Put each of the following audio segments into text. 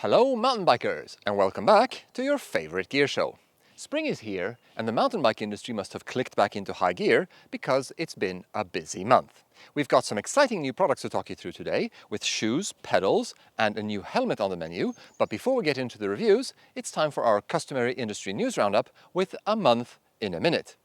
Hello mountain bikers and welcome back to your favorite gear show. Spring is here and the mountain bike industry must have clicked back into high gear because it's been a busy month. We've got some exciting new products to talk you through today with shoes, pedals and a new helmet on the menu. But before we get into the reviews, it's time for our customary industry news roundup with a month in a minute.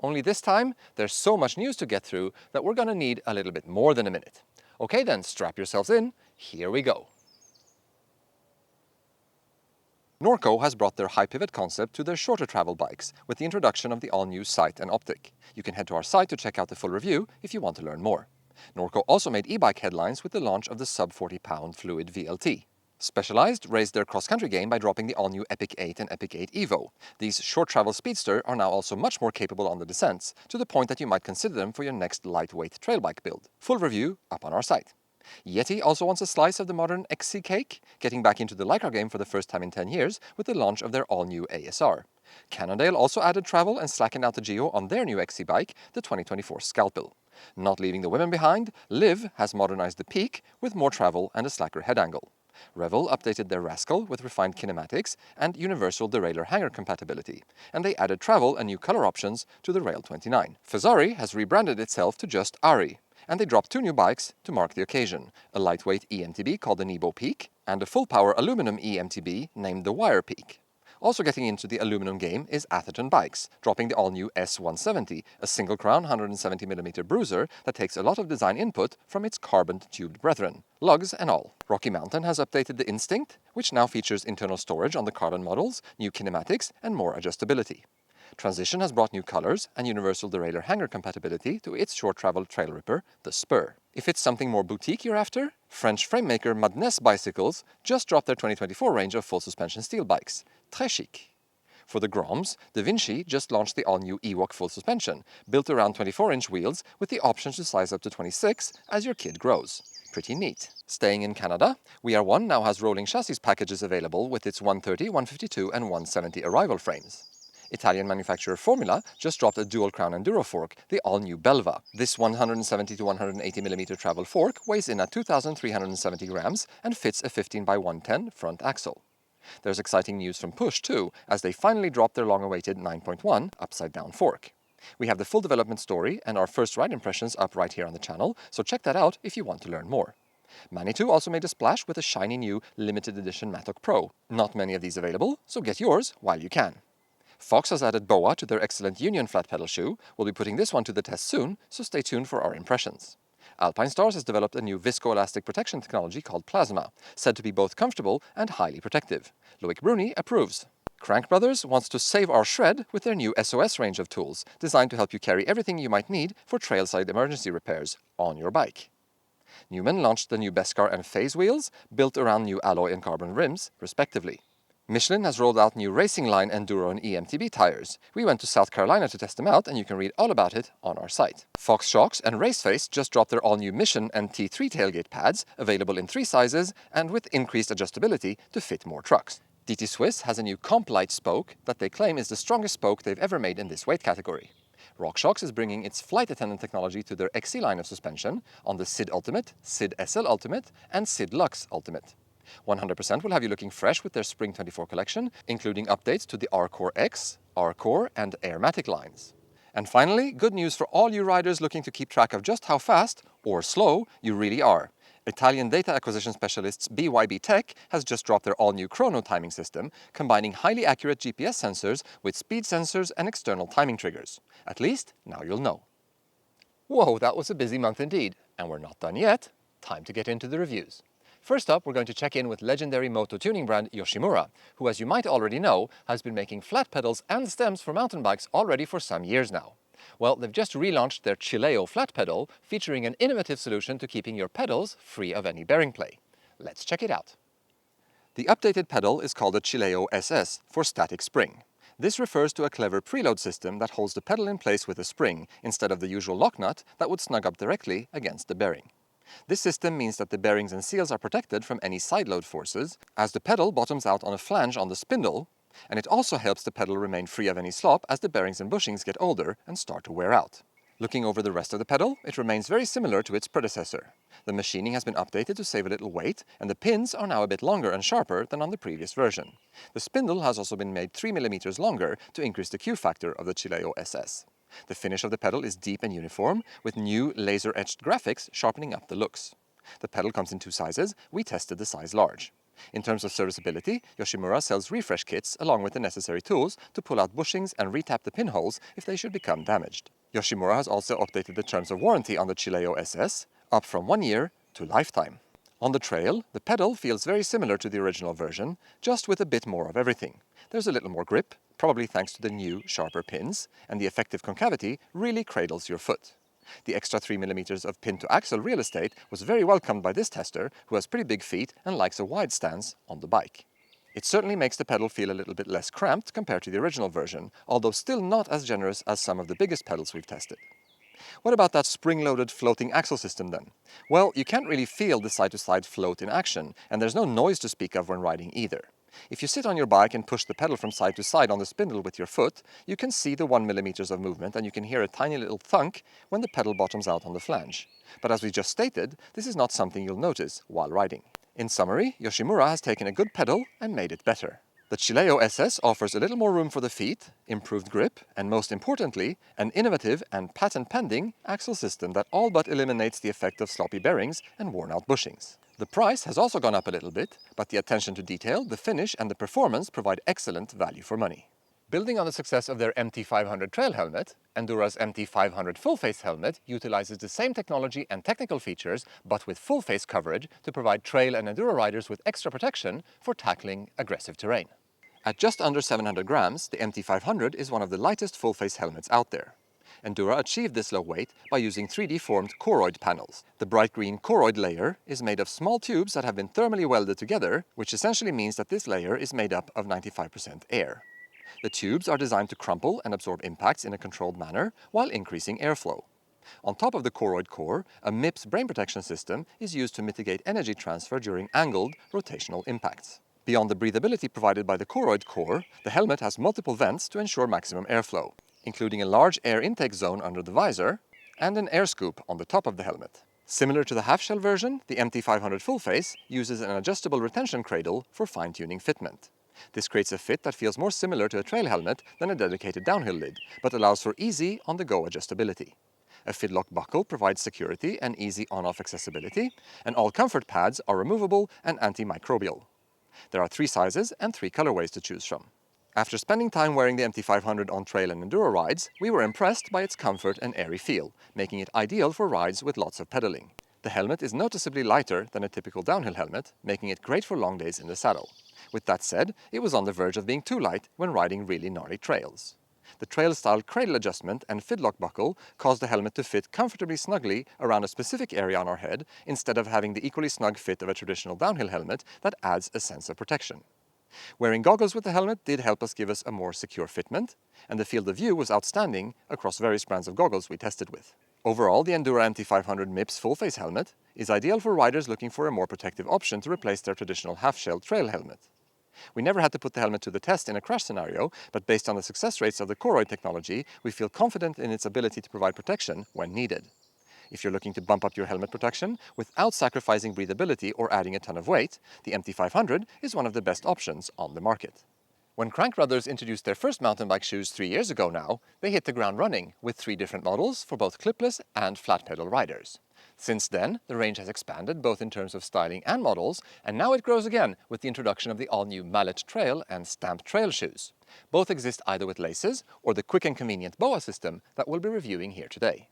Only this time there's so much news to get through that we're going to need a little bit more than a minute. Okay then, strap yourselves in, here we go. Norco has brought their high pivot concept to their shorter travel bikes with the introduction of the all-new Sight and Optic. You can head to our site to check out the full review if you want to learn more. Norco also made e-bike headlines with the launch of the sub 40-pound Fluid VLT. Specialized raised their cross-country game by dropping the all-new Epic 8 and Epic 8 Evo. These short-travel speedster are now also much more capable on the descents, to the point that you might consider them for your next lightweight trail bike build. Full review up on our site. Yeti also wants a slice of the modern XC cake, getting back into the Lycra game for the first time in 10 years with the launch of their all-new ASR. Cannondale also added travel and slackened out the Geo on their new XC bike, the 2024 Scalpel. Not leaving the women behind, Liv has modernized the Peak with more travel and a slacker head angle. Revel updated their Rascal with refined kinematics and universal derailleur hanger compatibility, and they added travel and new color options to the Rail 29. Fazari has rebranded itself to just Ari, and they dropped two new bikes to mark the occasion, a lightweight eMTB called the Nebo Peak, and a full-power aluminum eMTB named the Wire Peak. Also getting into the aluminum game is Atherton Bikes, dropping the all-new S170, a single-crown 170mm bruiser that takes a lot of design input from its carbon-tubed brethren, lugs and all. Rocky Mountain has updated the Instinct, which now features internal storage on the carbon models, new kinematics and more adjustability. Transition has brought new colors and universal derailleur hanger compatibility to its short-travel trail ripper, the Spur. If it's something more boutique you're after, French framemaker Madness Bicycles just dropped their 2024 range of full-suspension steel bikes. Très chic. For the Groms, Da Vinci just launched the all-new Ewok full suspension, built around 24-inch wheels with the option to size up to 26 as your kid grows. Pretty neat. Staying in Canada, We Are One now has rolling chassis packages available with its 130, 152 and 170 arrival frames. Italian manufacturer Formula just dropped a dual-crown Endura fork, the all-new Belva. This 170 to 180mm travel fork weighs in at 2,370 grams and fits a 15x110 front axle. There's exciting news from Push too, as they finally dropped their long-awaited 9.1 upside-down fork. We have the full development story and our first ride impressions up right here on the channel, so check that out if you want to learn more. Manitou also made a splash with a shiny new limited edition Mattock Pro. Not many of these available, so get yours while you can. Fox has added BOA to their excellent Union flat pedal shoe. We'll be putting this one to the test soon, so stay tuned for our impressions. Alpine Stars has developed a new viscoelastic protection technology called Plasma, said to be both comfortable and highly protective. Loic Bruni approves. Crankbrothers wants to save our shred with their new SOS range of tools, designed to help you carry everything you might need for trailside emergency repairs on your bike. Newman launched the new Beskar and Phase wheels, built around new alloy and carbon rims, respectively. Michelin has rolled out new Racing Line Enduro and eMTB tires. We went to South Carolina to test them out, and you can read all about it on our site. Fox Shocks and Raceface just dropped their all-new Mission and T3 tailgate pads, available in 3 sizes and with increased adjustability to fit more trucks. DT Swiss has a new Comp Light spoke that they claim is the strongest spoke they've ever made in this weight category. RockShox is bringing its flight attendant technology to their XC line of suspension on the SID Ultimate, SID SL Ultimate and SID Lux Ultimate. 100% will have you looking fresh with their Spring 24 collection, including updates to the R-Core X, R-Core and Airmatic lines. And finally, good news for all you riders looking to keep track of just how fast, or slow, you really are. Italian data acquisition specialists BYB Tech has just dropped their all-new chrono timing system, combining highly accurate GPS sensors with speed sensors and external timing triggers. At least, now you'll know. Whoa, that was a busy month indeed. And we're not done yet. Time to get into the reviews. First up, we're going to check in with legendary moto tuning brand Yoshimura, who, as you might already know, has been making flat pedals and stems for mountain bikes already for some years now. Well, they've just relaunched their Chilao flat pedal, featuring an innovative solution to keeping your pedals free of any bearing play. Let's check it out. The updated pedal is called a Chilao SS for static spring. This refers to a clever preload system that holds the pedal in place with a spring, instead of the usual lock nut that would snug up directly against the bearing. This system means that the bearings and seals are protected from any side load forces, as the pedal bottoms out on a flange on the spindle, and it also helps the pedal remain free of any slop as the bearings and bushings get older and start to wear out. Looking over the rest of the pedal, it remains very similar to its predecessor. The machining has been updated to save a little weight, and the pins are now a bit longer and sharper than on the previous version. The spindle has also been made 3 mm longer to increase the Q factor of the Chilao SS. The finish of the pedal is deep and uniform, with new laser-etched graphics sharpening up the looks. The pedal comes in two sizes. We tested the size large. In terms of serviceability, Yoshimura sells refresh kits along with the necessary tools to pull out bushings and retap the pinholes if they should become damaged. Yoshimura has also updated the terms of warranty on the Chilao SS, up from 1 year to lifetime. On the trail, the pedal feels very similar to the original version, just with a bit more of everything. There's a little more grip, probably thanks to the new, sharper pins, and the effective concavity really cradles your foot. The extra 3 mm of pin-to-axle real estate was very welcomed by this tester, who has pretty big feet and likes a wide stance on the bike. It certainly makes the pedal feel a little bit less cramped compared to the original version, although still not as generous as some of the biggest pedals we've tested. What about that spring-loaded floating axle system then? Well, you can't really feel the side-to-side float in action, and there's no noise to speak of when riding either. If you sit on your bike and push the pedal from side to side on the spindle with your foot, you can see the 1 mm of movement, and you can hear a tiny little thunk when the pedal bottoms out on the flange. But as we just stated, this is not something you'll notice while riding. In summary, Yoshimura has taken a good pedal and made it better. The Chilao SS offers a little more room for the feet, improved grip, and most importantly, an innovative and patent-pending axle system that all but eliminates the effect of sloppy bearings and worn-out bushings. The price has also gone up a little bit, but the attention to detail, the finish, and the performance provide excellent value for money. Building on the success of their MT500 trail helmet, Endura's MT500 full-face helmet utilizes the same technology and technical features, but with full-face coverage to provide trail and Endura riders with extra protection for tackling aggressive terrain. At just under 700 grams, the MT500 is one of the lightest full-face helmets out there. Endura achieved this low weight by using 3D-formed choroid panels. The bright green choroid layer is made of small tubes that have been thermally welded together, which essentially means that this layer is made up of 95% air. The tubes are designed to crumple and absorb impacts in a controlled manner while increasing airflow. On top of the choroid core, a MIPS brain protection system is used to mitigate energy transfer during angled rotational impacts. Beyond the breathability provided by the choroid core, the helmet has multiple vents to ensure maximum airflow, including a large air intake zone under the visor and an air scoop on the top of the helmet. Similar to the half-shell version, the MT500 full face uses an adjustable retention cradle for fine-tuning fitment. This creates a fit that feels more similar to a trail helmet than a dedicated downhill lid, but allows for easy on-the-go adjustability. A fidlock buckle provides security and easy on-off accessibility, and all comfort pads are removable and antimicrobial. There are 3 sizes and 3 colorways to choose from. After spending time wearing the MT500 on trail and enduro rides, we were impressed by its comfort and airy feel, making it ideal for rides with lots of pedaling. The helmet is noticeably lighter than a typical downhill helmet, making it great for long days in the saddle. With that said, it was on the verge of being too light when riding really gnarly trails. The trail-style cradle adjustment and fidlock buckle caused the helmet to fit comfortably snugly around a specific area on our head, instead of having the equally snug fit of a traditional downhill helmet that adds a sense of protection. Wearing goggles with the helmet did help us give us a more secure fitment, and the field of view was outstanding across various brands of goggles we tested with. Overall, the Endura MT500 MIPS full-face helmet is ideal for riders looking for a more protective option to replace their traditional half-shell trail helmet. We never had to put the helmet to the test in a crash scenario, but based on the success rates of the choroid technology, we feel confident in its ability to provide protection when needed. If you're looking to bump up your helmet protection without sacrificing breathability or adding a ton of weight, the MT500 is one of the best options on the market. When Crankbrothers introduced their first mountain bike shoes 3 years ago now, they hit the ground running with 3 different models for both clipless and flat pedal riders. Since then, the range has expanded both in terms of styling and models, and now it grows again with the introduction of the all-new Mallet Trail and Stamp Trail shoes. Both exist either with laces or the quick and convenient BOA system that we'll be reviewing here today.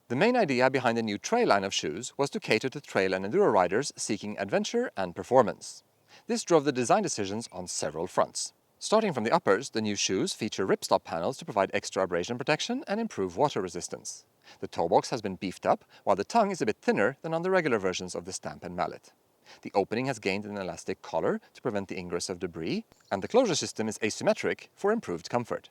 The main idea behind the new trail line of shoes was to cater to trail and enduro riders seeking adventure and performance. This drove the design decisions on several fronts. Starting from the uppers, the new shoes feature ripstop panels to provide extra abrasion protection and improve water resistance. The toe box has been beefed up, while the tongue is a bit thinner than on the regular versions of the Stamp and Mallet. The opening has gained an elastic collar to prevent the ingress of debris, and the closure system is asymmetric for improved comfort.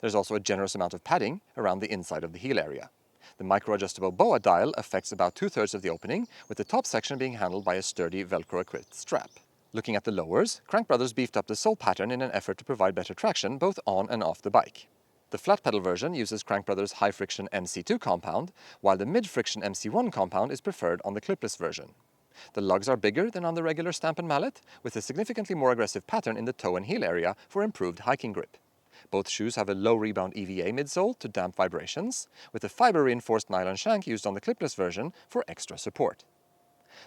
There's also a generous amount of padding around the inside of the heel area. The micro-adjustable BOA dial affects about 2/3 of the opening, with the top section being handled by a sturdy Velcro-equipped strap. Looking at the lowers, Crankbrothers beefed up the sole pattern in an effort to provide better traction both on and off the bike. The flat pedal version uses Crankbrothers high-friction MC2 compound, while the mid-friction MC1 compound is preferred on the clipless version. The lugs are bigger than on the regular Stamp and Mallet, with a significantly more aggressive pattern in the toe and heel area for improved hiking grip. Both shoes have a low-rebound EVA midsole to damp vibrations, with a fiber-reinforced nylon shank used on the clipless version for extra support.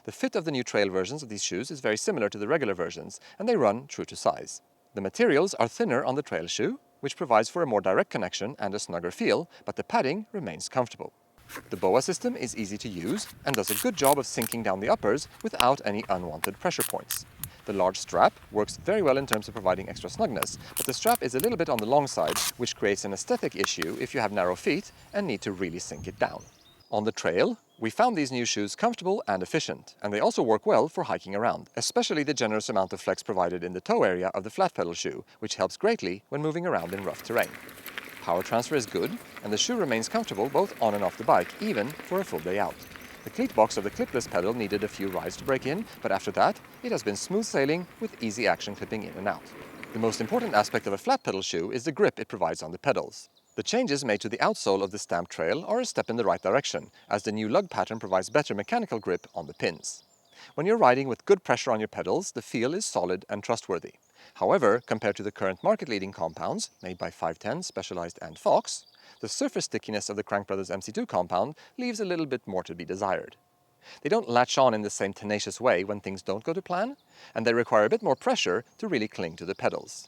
The fit of the new trail versions of these shoes is very similar to the regular versions, and they run true to size. The materials are thinner on the trail shoe, which provides for a more direct connection and a snugger feel, but the padding remains comfortable. The BOA system is easy to use and does a good job of sinking down the uppers without any unwanted pressure points. The large strap works very well in terms of providing extra snugness, but the strap is a little bit on the long side, which creates an aesthetic issue if you have narrow feet and need to really sink it down. On the trail, we found these new shoes comfortable and efficient, and they also work well for hiking around, especially the generous amount of flex provided in the toe area of the flat pedal shoe, which helps greatly when moving around in rough terrain. Power transfer is good, and the shoe remains comfortable both on and off the bike, even for a full day out. The cleat box of the clipless pedal needed a few rides to break in, but after that, it has been smooth sailing with easy action clipping in and out. The most important aspect of a flat pedal shoe is the grip it provides on the pedals. The changes made to the outsole of the Stamp Trail are a step in the right direction, as the new lug pattern provides better mechanical grip on the pins. When you're riding with good pressure on your pedals, the feel is solid and trustworthy. However, compared to the current market-leading compounds, made by 510, Specialized and Fox, the surface stickiness of the Crankbrothers MC2 compound leaves a little bit more to be desired. They don't latch on in the same tenacious way when things don't go to plan, and they require a bit more pressure to really cling to the pedals.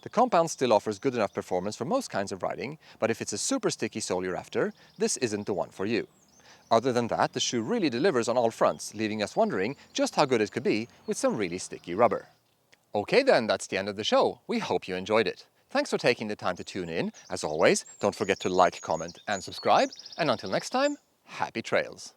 The compound still offers good enough performance for most kinds of riding, but if it's a super sticky sole you're after, this isn't the one for you. Other than that, the shoe really delivers on all fronts, leaving us wondering just how good it could be with some really sticky rubber. Okay then, that's the end of the show. We hope you enjoyed it. Thanks for taking the time to tune in. As always, don't forget to like, comment and subscribe. And until next time, happy trails!